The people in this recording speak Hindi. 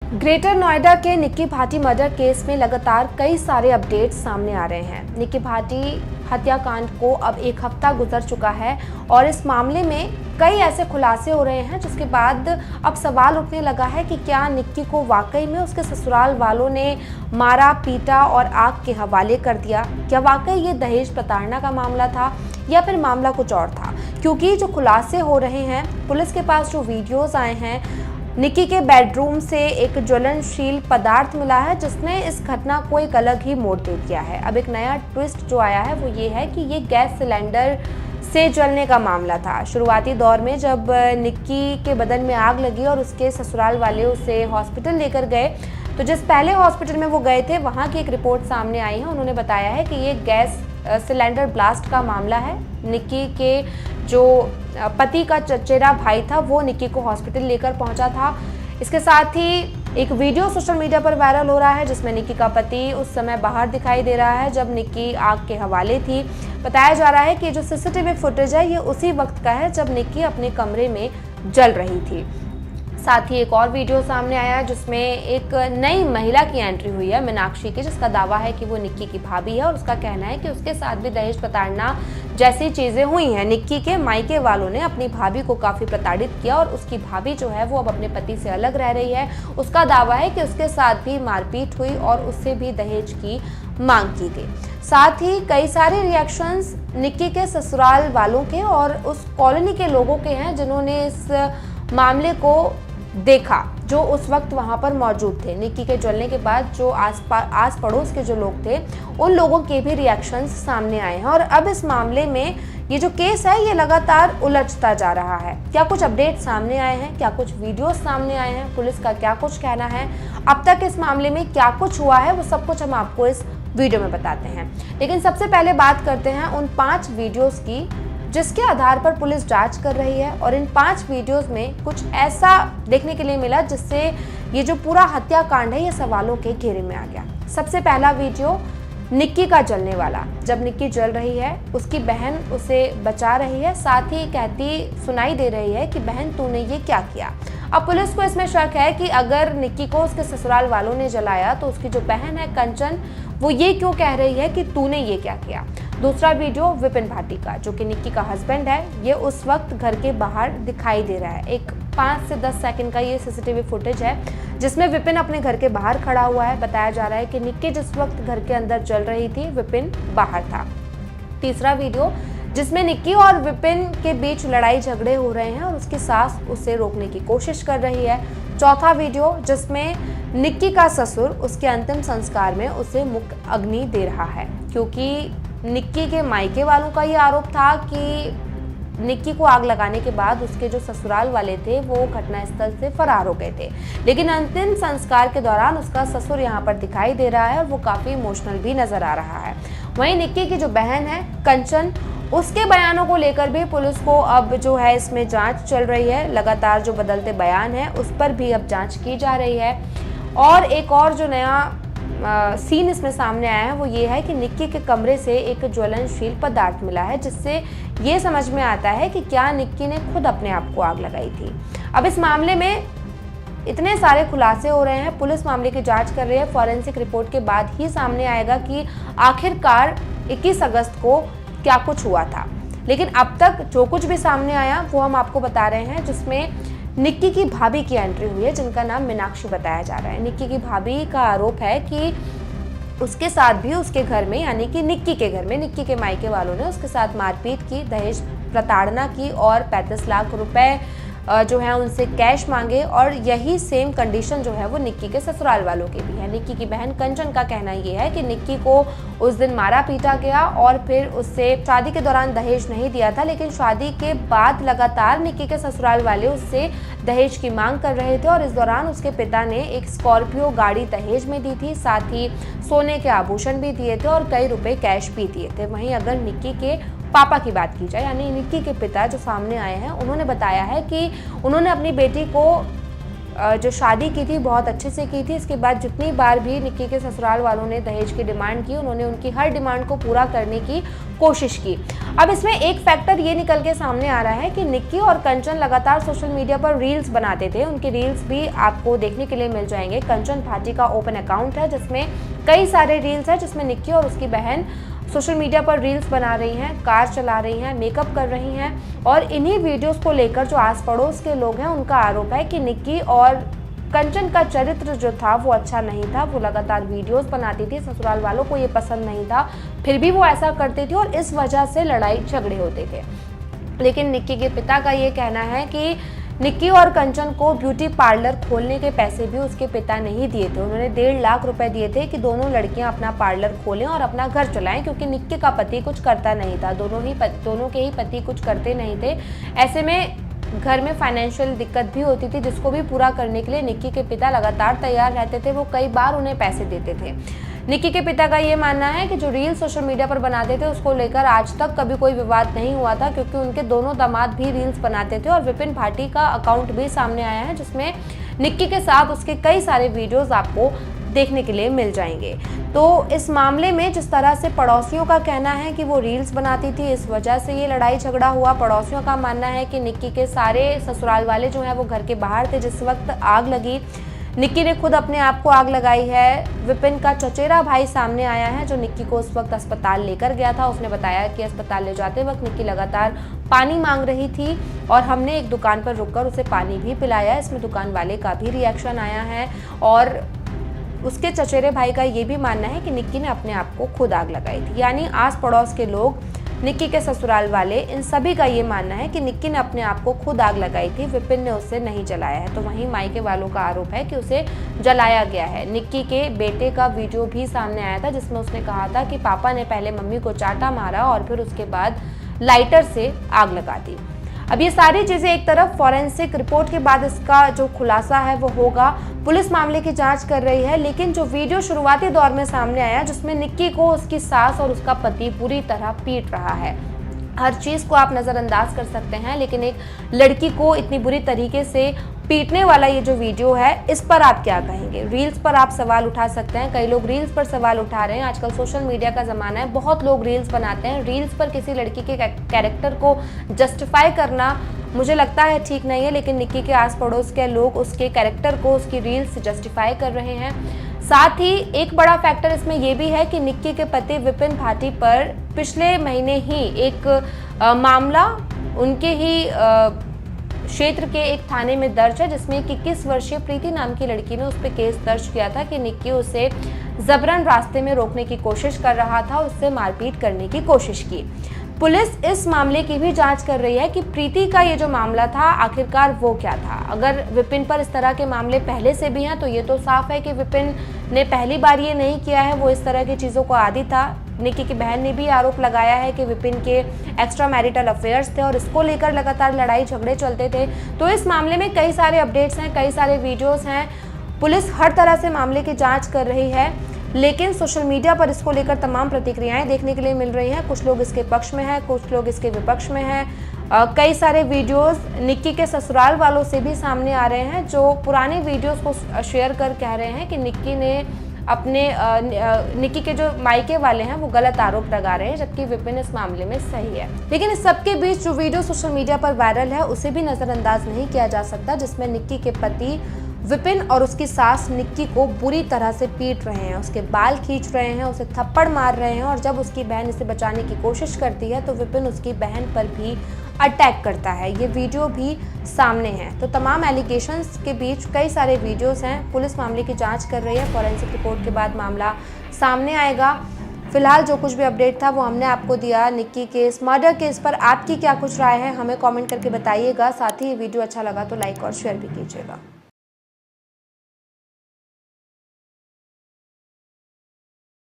ग्रेटर नोएडा के निक्की भाटी मर्डर केस में लगातार कई सारे अपडेट्स सामने आ रहे हैं। निक्की भाटी हत्याकांड को अब एक हफ्ता गुजर चुका है और इस मामले में कई ऐसे खुलासे हो रहे हैं जिसके बाद अब सवाल उठने लगा है कि क्या निक्की को वाकई में उसके ससुराल वालों ने मारा, पीटा और आग के हवाले कर दिया। क्या वाकई ये दहेज प्रताड़ना का मामला था या फिर मामला कुछ और था? क्योंकि जो खुलासे हो रहे हैं, पुलिस के पास जो वीडियोज आए हैं, निक्की के बेडरूम से एक ज्वलनशील पदार्थ मिला है जिसने इस घटना को एक अलग ही मोड़ दे दिया है। अब एक नया ट्विस्ट जो आया है वो ये है कि ये गैस सिलेंडर से जलने का मामला था। शुरुआती दौर में जब निक्की के बदन में आग लगी और उसके ससुराल वाले उसे हॉस्पिटल लेकर गए, तो जिस पहले हॉस्पिटल में वो गए थे वहाँ की एक रिपोर्ट सामने आई है। उन्होंने बताया है कि ये गैस सिलेंडर ब्लास्ट का मामला है। निक्की के जो पति का चचेरा भाई था वो निक्की को हॉस्पिटल लेकर पहुंचा था। इसके साथ ही एक वीडियो सोशल मीडिया पर वायरल हो रहा है जिसमें निक्की का पति उस समय बाहर दिखाई दे रहा है जब निक्की आग के हवाले थी। बताया जा रहा है कि जो सीसीटीवी फुटेज है ये उसी वक्त का है जब निक्की अपने कमरे में जल रही थी। साथ ही एक और वीडियो सामने आया जिसमें एक नई महिला की एंट्री हुई है, मीनाक्षी की, जिसका दावा है कि वो निक्की की भाभी है और उसका कहना है कि उसके साथ भी दहेज प्रताड़ना जैसी चीजें हुई हैं। निक्की के मायके वालों ने अपनी भाभी को काफी प्रताड़ित किया और उसकी भाभी जो है वो अब अपने पति से अलग रह रही है। उसका दावा है कि उसके साथ भी मारपीट हुई और उससे भी दहेज की मांग की गई। साथ ही कई सारे रिएक्शंस निक्की के ससुराल वालों के और उस कॉलोनी के लोगों के हैं जिन्होंने इस मामले को देखा, जो उस वक्त वहां पर मौजूद थे। निक्की के जलने के बाद जो आस पड़ोस के जो लोग थे उन लोगों के भी रिएक्शंस सामने आए हैं और अब इस मामले में ये जो केस है ये लगातार उलझता जा रहा है। क्या कुछ अपडेट सामने आए हैं, क्या कुछ वीडियोस सामने आए हैं, पुलिस का क्या कुछ कहना है, अब तक इस मामले में क्या कुछ हुआ है, वो सब कुछ हम आपको इस वीडियो में बताते हैं। लेकिन सबसे पहले बात करते हैं उन 5 वीडियोस की जिसके आधार पर पुलिस जांच कर रही है और इन 5 वीडियोस में कुछ ऐसा देखने के लिए मिला जिससे ये जो पूरा हत्याकांड है ये सवालों के घेरे में आ गया। सबसे पहला वीडियो निक्की का जलने वाला। जब निक्की जल रही है उसकी बहन उसे बचा रही है, साथ ही कहती सुनाई दे रही है कि बहन तूने ये क्या किया। अब पुलिस को इसमें शक है कि अगर निक्की को उसके ससुराल वालों ने जलाया तो उसकी जो बहन है कंचन, वो ये क्यों कह रही है कि तूने ये क्या किया। दूसरा वीडियो विपिन भाटी का, जो कि निक्की का हस्बैंड है, ये उस वक्त घर के बाहर दिखाई दे रहा है। एक 5 से 10 सेकंड का ये सीसीटीवी फुटेज है जिसमें विपिन अपने घर के बाहर खड़ा हुआ है। बताया जा रहा है कि निक्की जिस वक्त घर के अंदर जल रही थी, विपिन बाहर था। तीसरा वीडियो जिसमें निक्की और विपिन के बीच लड़ाई झगड़े हो रहे हैं और उसकी सास उसे रोकने की कोशिश कर रही है। चौथा वीडियो जिसमें निक्की का ससुर उसके अंतिम संस्कार में उसे मुख्य अग्नि दे रहा है, क्योंकि निक्की के मायके वालों का ये आरोप था कि निक्की को आग लगाने के बाद उसके जो ससुराल वाले थे वो घटनास्थल से फरार हो गए थे। लेकिन अंतिम संस्कार के दौरान उसका ससुर यहाँ पर दिखाई दे रहा है और वो काफ़ी इमोशनल भी नजर आ रहा है। वहीं निक्की की जो बहन है कंचन, उसके बयानों को लेकर भी पुलिस को अब जो है इसमें जांच चल रही है। लगातार जो बदलते बयान हैं उस पर भी अब जांच की जा रही है। और एक और जो नया सीन इसमें सामने आया है वो ये है कि निक्की के कमरे से एक ज्वलनशील पदार्थ मिला है जिससे ये समझ में आता है कि क्या निक्की ने खुद अपने आप को आग लगाई थी। अब इस मामले में इतने सारे खुलासे हो रहे हैं, पुलिस मामले की जांच कर रही है। फॉरेंसिक रिपोर्ट के बाद ही सामने आएगा कि आखिरकार 21 अगस्त को क्या कुछ हुआ था। लेकिन अब तक जो कुछ भी सामने आया वो हम आपको बता रहे हैं, जिसमें निक्की की भाभी की एंट्री हुई है जिनका नाम मीनाक्षी बताया जा रहा है। निक्की की भाभी का आरोप है कि उसके साथ भी उसके घर में, यानी कि निक्की के घर में, निक्की के मायके वालों ने उसके साथ मारपीट की, दहेज प्रताड़ना की और 35 लाख रुपए जो है उनसे कैश मांगे। और यही सेम कंडीशन जो है वो निक्की के ससुराल वालों की भी है। निक्की की बहन कंचन का कहना ये है कि निक्की को उस दिन मारा पीटा गया और फिर उससे शादी के दौरान दहेज नहीं दिया था, लेकिन शादी के बाद लगातार निक्की के ससुराल वाले उससे दहेज की मांग कर रहे थे और इस दौरान उसके पिता ने एक स्कॉर्पियो गाड़ी दहेज में दी थी, साथ ही सोने के आभूषण भी दिए थे और कई रुपए कैश भी दिए थे। वहीं अगर निक्की के पापा की बात की जाए, यानी निक्की के पिता जो सामने आए हैं, उन्होंने बताया है कि उन्होंने अपनी बेटी को जो शादी की थी बहुत अच्छे से की थी। इसके बाद जितनी बार भी निक्की के ससुराल वालों ने दहेज की डिमांड की, उन्होंने उनकी हर डिमांड को पूरा करने की कोशिश की। अब इसमें एक फैक्टर ये निकल के सामने आ रहा है कि निक्की और कंचन लगातार सोशल मीडिया पर रील्स बनाते थे। उनके रील्स भी आपको देखने के लिए मिल जाएंगे। कंचन भाटी का ओपन अकाउंट है जिसमें कई सारे रील्स हैं, जिसमें निक्की और उसकी बहन सोशल मीडिया पर रील्स बना रही हैं, कार चला रही हैं, मेकअप कर रही हैं। और इन्हीं वीडियोस को लेकर जो आस पड़ोस के लोग हैं उनका आरोप है कि निक्की और कंचन का चरित्र जो था वो अच्छा नहीं था। वो लगातार वीडियोस बनाती थी, ससुराल वालों को ये पसंद नहीं था, फिर भी वो ऐसा करती थी और इस वजह से लड़ाई झगड़े होते थे। लेकिन निक्की के पिता का ये कहना है कि निक्की और कंचन को ब्यूटी पार्लर खोलने के पैसे भी उसके पिता ने ही दिए थे। उन्होंने 1.5 लाख रुपए दिए थे कि दोनों लड़कियां अपना पार्लर खोलें और अपना घर चलाएं, क्योंकि निक्की का पति कुछ करता नहीं था। दोनों के ही पति कुछ करते नहीं थे। ऐसे में घर में फाइनेंशियल दिक्कत भी होती थी, जिसको भी पूरा करने के लिए निक्की के पिता लगातार तैयार रहते थे। वो कई बार उन्हें पैसे देते थे। निक्की के पिता का ये मानना है कि जो रील सोशल मीडिया पर बनाते थे उसको लेकर आज तक कभी कोई विवाद नहीं हुआ था, क्योंकि उनके दोनों दामाद भी रील्स बनाते थे। और विपिन भाटी का अकाउंट भी सामने आया है जिसमें निक्की के साथ उसके कई सारे वीडियोस आपको देखने के लिए मिल जाएंगे। तो इस मामले में जिस तरह से पड़ोसियों का कहना है कि वो रील्स बनाती थी, इस वजह से ये लड़ाई झगड़ा हुआ। पड़ोसियों का मानना है कि निक्की के सारे ससुराल वाले जो हैं वो घर के बाहर थे जिस वक्त आग लगी। निक्की ने खुद अपने आप को आग लगाई है। विपिन का चचेरा भाई सामने आया है जो निक्की को उस वक्त अस्पताल लेकर गया था। उसने बताया कि अस्पताल ले जाते वक्त निक्की लगातार पानी मांग रही थी और हमने एक दुकान पर रुककर उसे पानी भी पिलाया। इसमें दुकान वाले का भी रिएक्शन आया है और उसके चचेरे भाई का ये भी मानना है कि निक्की ने अपने आप को खुद आग लगाई थी। यानी आस पड़ोस के लोग, निक्की के ससुराल वाले, इन सभी का ये मानना है कि निक्की ने अपने आप को खुद आग लगाई थी, विपिन ने उसे नहीं जलाया है। तो वहीं मायके वालों का आरोप है कि उसे जलाया गया है। निक्की के बेटे का वीडियो भी सामने आया था जिसमें उसने कहा था कि पापा ने पहले मम्मी को चाटा मारा और फिर उसके बाद लाइटर से आग लगा दी। अब ये सारी चीजें एक तरफ, फॉरेंसिक रिपोर्ट के बाद इसका जो खुलासा है वो होगा। पुलिस मामले की जांच कर रही है, लेकिन जो वीडियो शुरुआती दौर में सामने आया जिसमें निक्की को उसकी सास और उसका पति पूरी तरह पीट रहा है, हर चीज को आप नजरअंदाज कर सकते हैं, लेकिन एक लड़की को इतनी बुरी तरीके से पीटने वाला ये जो वीडियो है, इस पर आप क्या कहेंगे? रील्स पर आप सवाल उठा सकते हैं। कई लोग रील्स पर सवाल उठा रहे हैं। आजकल सोशल मीडिया का ज़माना है, बहुत लोग रील्स बनाते हैं। रील्स पर किसी लड़की के कैरेक्टर को जस्टिफाई करना मुझे लगता है ठीक नहीं है, लेकिन निक्की के आस पड़ोस के लोग उसके कैरेक्टर को उसकी रील्स से जस्टिफाई कर रहे हैं। साथ ही एक बड़ा फैक्टर इसमें यह भी है कि निक्की के पति विपिन भाटी पर पिछले महीने ही एक मामला उनके ही क्षेत्र के एक थाने में दर्ज है, जिसमें 21 वर्षीय प्रीति नाम की लड़की ने उस पर केस दर्ज किया था कि निक्की उसे जबरन रास्ते में रोकने की कोशिश कर रहा था, उससे मारपीट करने की कोशिश की। पुलिस इस मामले की भी जांच कर रही है कि प्रीति का ये जो मामला था आखिरकार वो क्या था। अगर विपिन पर इस तरह के मामले पहले से भी हैं तो ये तो साफ है कि विपिन ने पहली बार ये नहीं किया है, वो इस तरह की चीज़ों को आदी था। निक्की की बहन ने भी आरोप लगाया है कि विपिन के एक्स्ट्रा मैरिटल अफेयर्स थे और इसको लेकर लगातार लड़ाई झगड़े चलते थे। तो इस मामले में कई सारे अपडेट्स हैं, कई सारे वीडियोस हैं। पुलिस हर तरह से मामले की जांच कर रही है, लेकिन सोशल मीडिया पर इसको लेकर तमाम प्रतिक्रियाएं देखने के लिए मिल रही हैं। कुछ लोग इसके पक्ष में हैं, कुछ लोग इसके विपक्ष में हैं। कई सारे वीडियोस निक्की के ससुराल वालों से भी सामने आ रहे हैं, जो पुराने वीडियोस को शेयर कर कह रहे हैं कि निक्की ने निक्की के जो मायके वाले हैं वो गलत आरोप लगा रहे हैं, जबकि विपिन इस मामले में सही है। लेकिन इस सबके बीच जो वीडियो सोशल मीडिया पर वायरल है उसे भी नज़रअंदाज नहीं किया जा सकता, जिसमें निक्की के पति विपिन और उसकी सास निक्की को बुरी तरह से पीट रहे हैं, उसके बाल खींच रहे हैं, उसे थप्पड़ मार रहे हैं और जब उसकी बहन इसे बचाने की कोशिश करती है तो विपिन उसकी बहन पर भी अटैक करता है। ये वीडियो भी सामने है। तो तमाम एलिगेशंस के बीच कई सारे वीडियोस हैं। पुलिस मामले की जांच कर रही है, फॉरेंसिक रिपोर्ट के बाद मामला सामने आएगा। फिलहाल जो कुछ भी अपडेट था वो हमने आपको दिया। निक्की केस, मर्डर केस पर आपकी क्या कुछ राय है हमें कमेंट करके बताइएगा। साथ ही ये वीडियो अच्छा लगा तो लाइक और शेयर भी कीजिएगा।